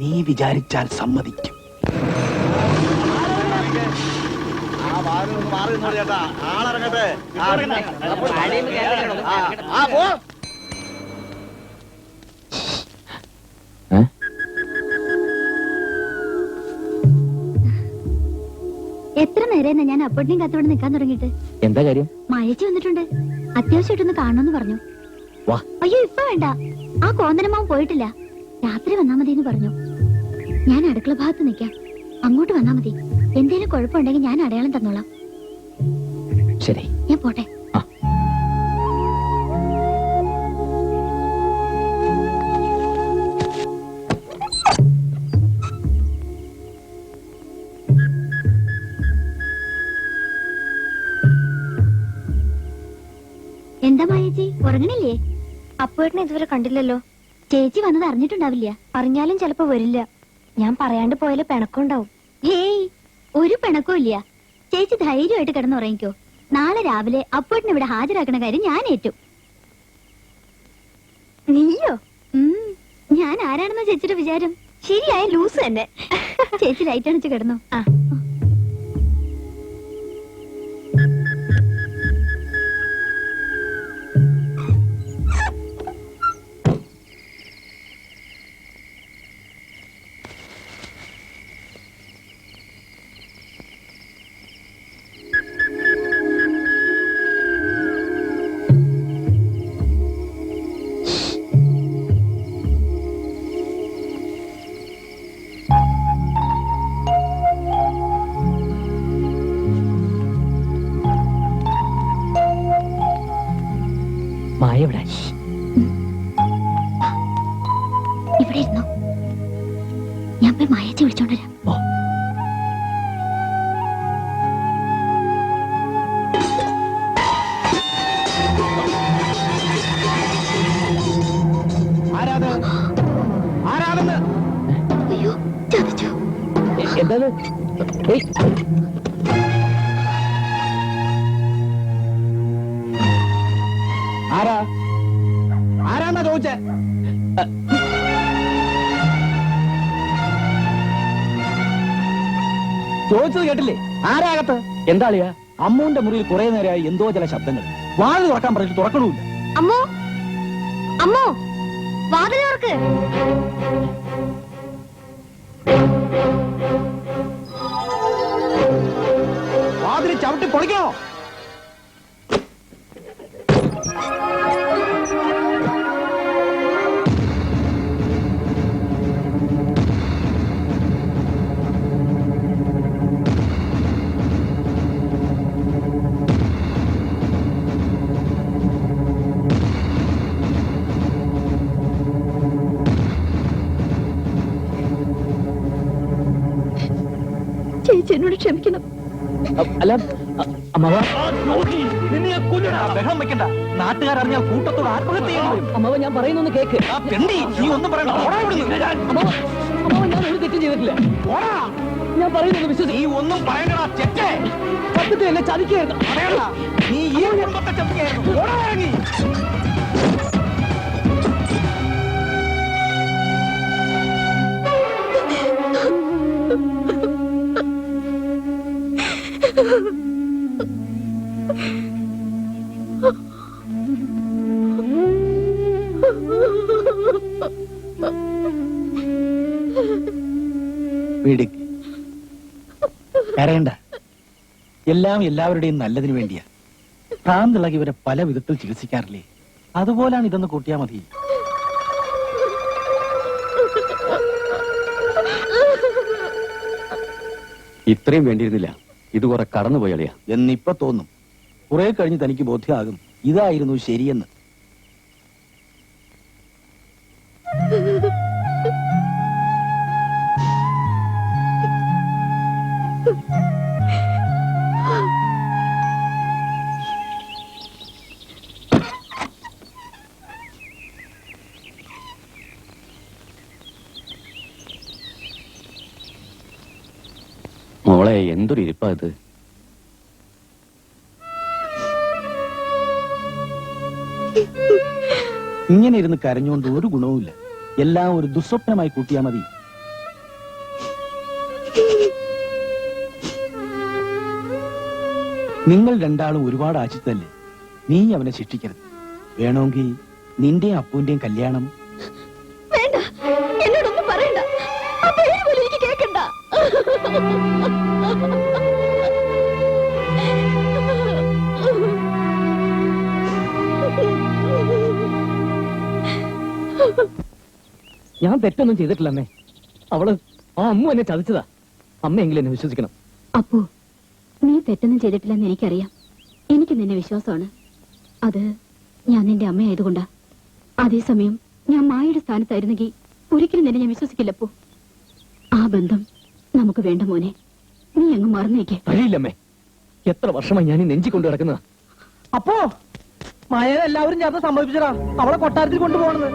നീ വിചാരിച്ചാൽ സമ്മതിക്കും. എത്ര നേരം ഞാൻ അപ്പോഴത്തേക്കും കത്തോടെ നിൽക്കാൻ തുടങ്ങിയിട്ട്. എന്താ കാര്യം? മയച്ചു വന്നിട്ടുണ്ട്, അത്യാവശ്യമായിട്ടൊന്ന് കാണണമെന്ന് പറഞ്ഞു. അയ്യോ ഇപ്പൊ വേണ്ട, ആ കോന്തനമാവൻ പോയിട്ടില്ല, രാത്രി വന്നാ മതി എന്ന് പറഞ്ഞു. ഞാൻ അടുക്കള ഭാഗത്ത് നിൽക്കാം, അങ്ങോട്ട് വന്നാ മതി. എന്തേലും കുഴപ്പമുണ്ടെങ്കിൽ ഞാൻ അടയാളം തന്നോളാം. ശരി, ഞാൻ പോട്ടെ. എന്താ മായേച്ചി, ഉറങ്ങണില്ലേ? അപ്പുവേട്ടനെ ഇതുവരെ കണ്ടില്ലല്ലോ. ചേച്ചി വന്നത് അറിഞ്ഞിട്ടുണ്ടാവില്ല. അറിഞ്ഞാലും ചിലപ്പോ വരില്ല. ഞാൻ പറയാണ്ട് പോയാല് പിണക്കുണ്ടാവും. ഹേയ്, ഒരു പിണക്കവും ഇല്ല. ചേച്ചി ധൈര്യമായിട്ട് കിടന്നുറങ്ങിക്കോ. നാളെ രാവിലെ അപ്പുവേട്ടനെ ഇവിടെ ഹാജരാക്കണ കാര്യം ഞാൻ ഏറ്റു. നീയോ? ഞാൻ ആരാണെന്ന ചേച്ചിയുടെ വിചാരം? ശരിയായ ലൂസ് തന്നെ. ചേച്ചി ലൈറ്റ് അണിച്ച് കിടന്നു. മായ എവിടെ? ഇവിടെ ഇരുന്നോ, ഞാൻ പോയി മായേച്ചി വിളിച്ചോണ്ടുവരാം. അയ്യോ, ചതിച്ചു. എന്താണ്? ആരാന്നാ ചോദിച്ചേ? ചോദിച്ചത് കേട്ടില്ലേ? ആരാകത്ത്? എന്താ അളിയാ? അമ്മുവിന്റെ മുറിയിൽ കുറെ നേരമായി എന്തോ ചില ശബ്ദങ്ങൾ. വാതിൽ തുറക്കാൻ പറഞ്ഞിട്ട് തുറക്കണമില്ല. അമ്മോ, അമ്മോ, വാതിൽ തുറക്ക്. വാതിൽ ചവിട്ടി പൊളിക്കണോ? ചേച്ചി എന്നോട് ക്ഷമിക്കണം. അല്ല അമ്മാവ, ബഹളം വെക്കണ്ട. നാട്ടുകാരറിഞ്ഞാൽ കൂട്ടത്തോട് ആത്മഹത്യ ചെയ്യേണ്ടി വരും. അമ്മാവ ഞാൻ പറയുന്നൊന്ന് കേക്ക്. നീ ഒന്നും പറയണ്ട. അമ്മാവ, അമ്മാവ ഞാൻ ഒരു തെറ്റും ചെയ്തിട്ടില്ല. ഞാൻ പറയുന്നത് വിശ്വസിച്ച്. നീ ഒന്നും പറയണ ചെറ്റേ. സത്യത്തെ എന്നെ ചതിക്കായിരുന്നു. നീ ഈ കുടുംബത്തെ ചതിക്കായിരുന്നു. ഇറങ്ങി. വീടിക്ക് കരയണ്ട. എല്ലാം എല്ലാവരുടെയും നല്ലതിനു വേണ്ടിയാ. ഭ്രാന്തിളകി ഇവരെ പല വിധത്തിൽ ചികിത്സിക്കാറില്ലേ, അതുപോലാണ് ഇതൊന്ന് കൂട്ടിയാ മതി. ഇത്രയും വേണ്ടിയിരുന്നില്ല. ഇത് കുറെ കടന്നുപോയളിയാ എന്നിപ്പോ തോന്നും. കുറെ കഴിഞ്ഞ് തനിക്ക് ബോധ്യമാകും ഇതായിരുന്നു ശരിയെന്ന്. മോളെ, എന്തൊരു ഇരിപ്പാ ഇത്. ഇങ്ങനെ ഇരുന്ന് കരഞ്ഞുകൊണ്ട് ഒരു ഗുണവുമില്ല. എല്ലാം ഒരു ദുസ്വപ്നമായി കൂട്ടിയാ മതി. നിങ്ങൾ രണ്ടാളും ഒരുപാട് ആശിച്ചതല്ലേ, നീ അവനെ ശിക്ഷിക്കരുത്. വേണമെങ്കിൽ നിന്റെയും അപ്പുവിന്റെയും കല്യാണം. വേണ്ട, എന്നോടൊന്നും പറയണ്ട. ആ പേര് പോലും എനിക്ക് കേൾക്കണ്ട. ഞാൻ തെറ്റൊന്നും ചെയ്തിട്ടില്ല അമ്മേ. അവള് ആ അമ്മു എന്നെ ചതിച്ചതാ. അമ്മയെങ്കിലും എന്നെ വിശ്വസിക്കണം. അപ്പു, നീ തെറ്റൊന്നും ചെയ്തിട്ടില്ലെന്ന് എനിക്കറിയാം. എനിക്ക് നിന്നെ വിശ്വാസമാണ്. അത് ഞാൻ നിന്റെ അമ്മയായതുകൊണ്ടാ. അതേസമയം ഞാൻ മായയുടെ സ്ഥാനത്തായിരുന്നെങ്കിൽ ഒരിക്കലും നിന്നെ ഞാൻ വിശ്വസിക്കില്ലപ്പോ. ആ ബന്ധം നമുക്ക് വേണ്ട മോനെ. നീ അങ്ങ് മറന്നേക്കേ. കഴിയില്ലമ്മേ. എത്ര വർഷമായി ഞാൻ ഈ നെഞ്ചി കൊണ്ടു കിടക്കുന്നതാ. അപ്പോ മായനെ എല്ലാവരും ചേർന്ന് സമ്മതിപ്പിച്ചടാ അവളെ കൊട്ടാരത്തിൽ കൊണ്ടുപോകണെന്ന്.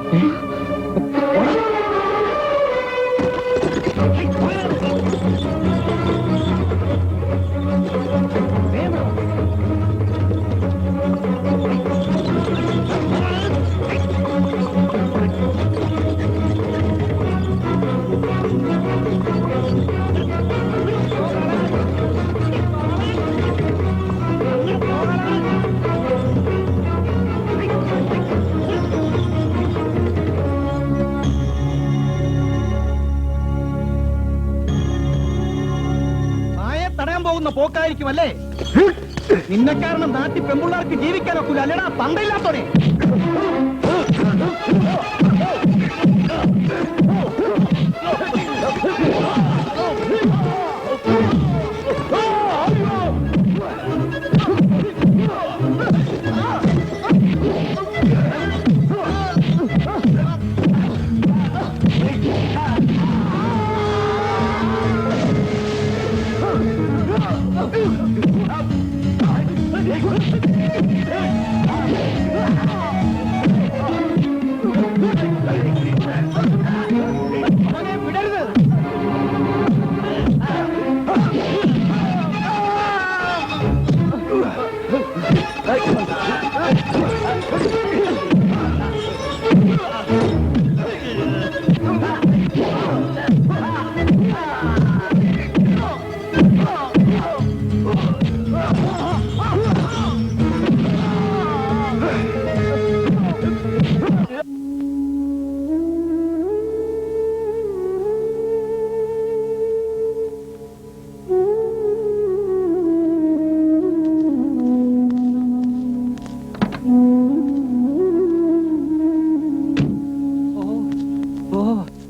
പോകുന്ന പോക്കായിരിക്കും അല്ലേ? നിന്നെ കാരണം നാട്ടിൽ പെൺപിള്ളേർക്ക് ജീവിക്കാനൊക്കില്ല അല്ലേടാ പണ്ടയില്ലാത്തോടെ.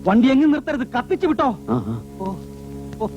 വണ്ടി എങ്ങും നിർത്തരുത്, കത്തിച്ചു വിട്ടോ. ആ, ആ. ഓ, ഓ, ഓ.